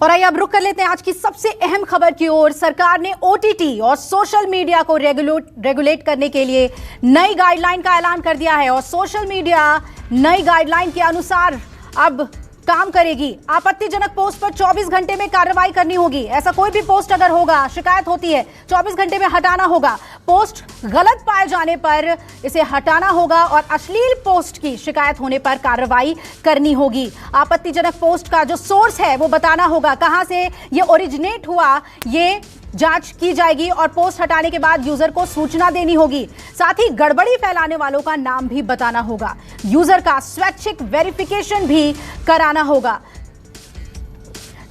और आइए अब रुक कर लेते हैं आज की सबसे अहम खबर की ओर। सरकार ने ओटीटी और सोशल मीडिया को रेगुलेट करने के लिए नई गाइडलाइन का ऐलान कर दिया है और सोशल मीडिया नई गाइडलाइन के अनुसार अब काम करेगी। आपत्तिजनक पोस्ट पर 24 घंटे में कार्रवाई करनी होगी। ऐसा कोई भी पोस्ट अगर होगा, शिकायत होती है, 24 घंटे में हटाना होगा। पोस्ट गलत पाए जाने पर इसे हटाना होगा और अश्लील पोस्ट की शिकायत होने पर कार्रवाई करनी होगी। आपत्तिजनक पोस्ट का जो सोर्स है वो बताना होगा, कहां से ये ओरिजिनेट हुआ ये जांच की जाएगी और पोस्ट हटाने के बाद यूजर को सूचना देनी होगी। साथ ही गड़बड़ी फैलाने वालों का नाम भी बताना होगा। यूजर का स्वैच्छिक वेरिफिकेशन भी कराना होगा।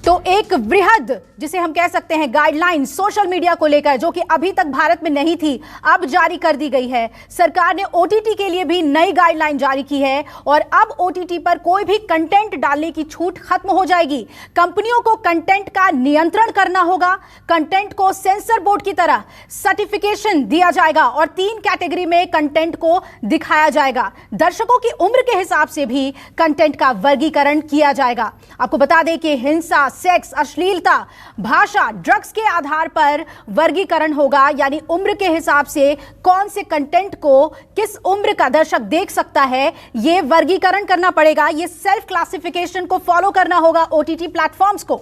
तो एक वृहद, जिसे हम कह सकते हैं गाइडलाइन सोशल मीडिया को लेकर, जो कि अभी तक भारत में नहीं थी, अब जारी कर दी गई है। सरकार ने ओटीटी के लिए भी नई गाइडलाइन जारी की है और अब ओटीटी पर कोई भी कंटेंट डालने की छूट खत्म हो जाएगी। कंपनियों को कंटेंट का नियंत्रण करना होगा। कंटेंट को सेंसर बोर्ड की तरह सर्टिफिकेशन दिया जाएगा और 3 कैटेगरी में कंटेंट को दिखाया जाएगा। दर्शकों की उम्र के हिसाब से भी कंटेंट का वर्गीकरण किया जाएगा। आपको बता दें कि हिंसा, सेक्स, अश्लीलता, भाषा, ड्रग्स के आधार पर वर्गीकरण होगा, यानी उम्र के हिसाब से कौन से कंटेंट को किस उम्र का दर्शक देख सकता है, यह वर्गीकरण करना पड़ेगा। यह सेल्फ क्लासिफिकेशन को फॉलो करना होगा ओटीटी प्लेटफॉर्म्स को।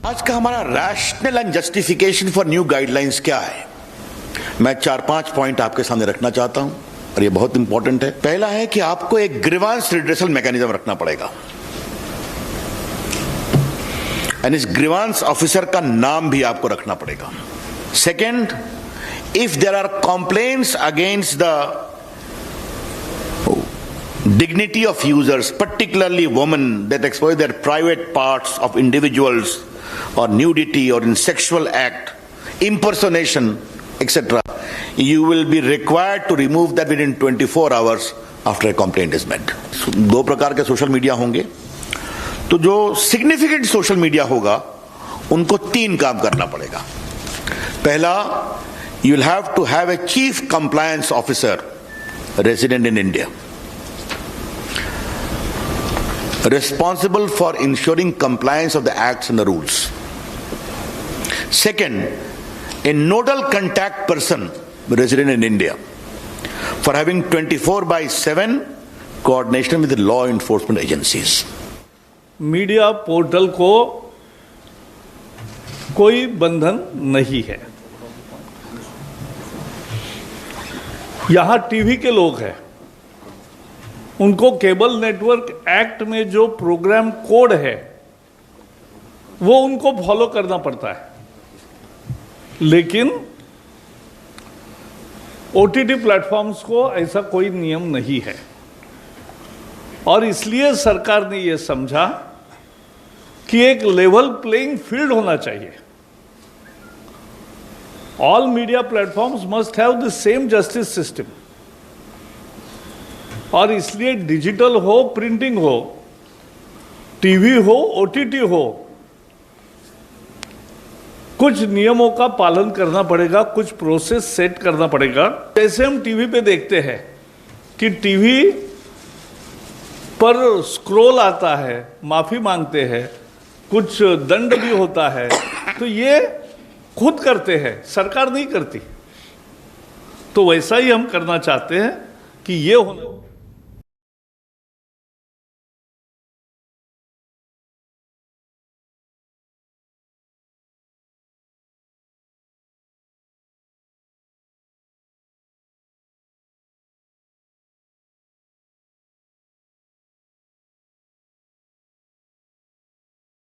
आज का हमारा rational and justification for new guidelines क्या है, मैं 4-5 पॉइंट आपके सामने रखना चाहता हूं और ये बहुत इंपॉर्टेंट है। पहला है कि आपको एक ग्रीवांस रिड्रेसल मैकेनिज्म रखना पड़ेगा एंड इस ग्रीवांस ऑफिसर का नाम भी आपको रखना पड़ेगा। Second, if there are complaints against the dignity of users, particularly women, that expose their private parts of individuals or nudity or in sexual act, impersonation, etc., you will be required to remove that within 24 hours after a complaint is made. दो प्रकार के social media होंगे, तो जो significant social media होगा उनको 3 काम करना पड़ेगा। पहला, you will have to have a chief compliance officer resident in India, responsible for ensuring compliance of the acts and the rules. Second, a nodal contact person resident in India for having 24/7 coordination with the law enforcement agencies. Media portal को कोई बंधन नहीं है। यहां TV के लोग हैं, उनको केबल नेटवर्क एक्ट में जो प्रोग्राम कोड है वो उनको फॉलो करना पड़ता है, लेकिन ओटीटी प्लेटफॉर्म्स को ऐसा कोई नियम नहीं है। और इसलिए सरकार ने ये समझा कि एक लेवल प्लेइंग फील्ड होना चाहिए। All media platforms must have the same justice system, और इसलिए डिजिटल हो, प्रिंटिंग हो, टीवी हो, ओटीटी हो, कुछ नियमों का पालन करना पड़ेगा, कुछ प्रोसेस सेट करना पड़ेगा। जैसे हम टीवी पे देखते हैं कि टीवी पर स्क्रॉल आता है, माफी मांगते हैं, कुछ दंड भी होता है, तो ये खुद करते हैं, सरकार नहीं करती। तो वैसा ही हम करना चाहते हैं कि ये होना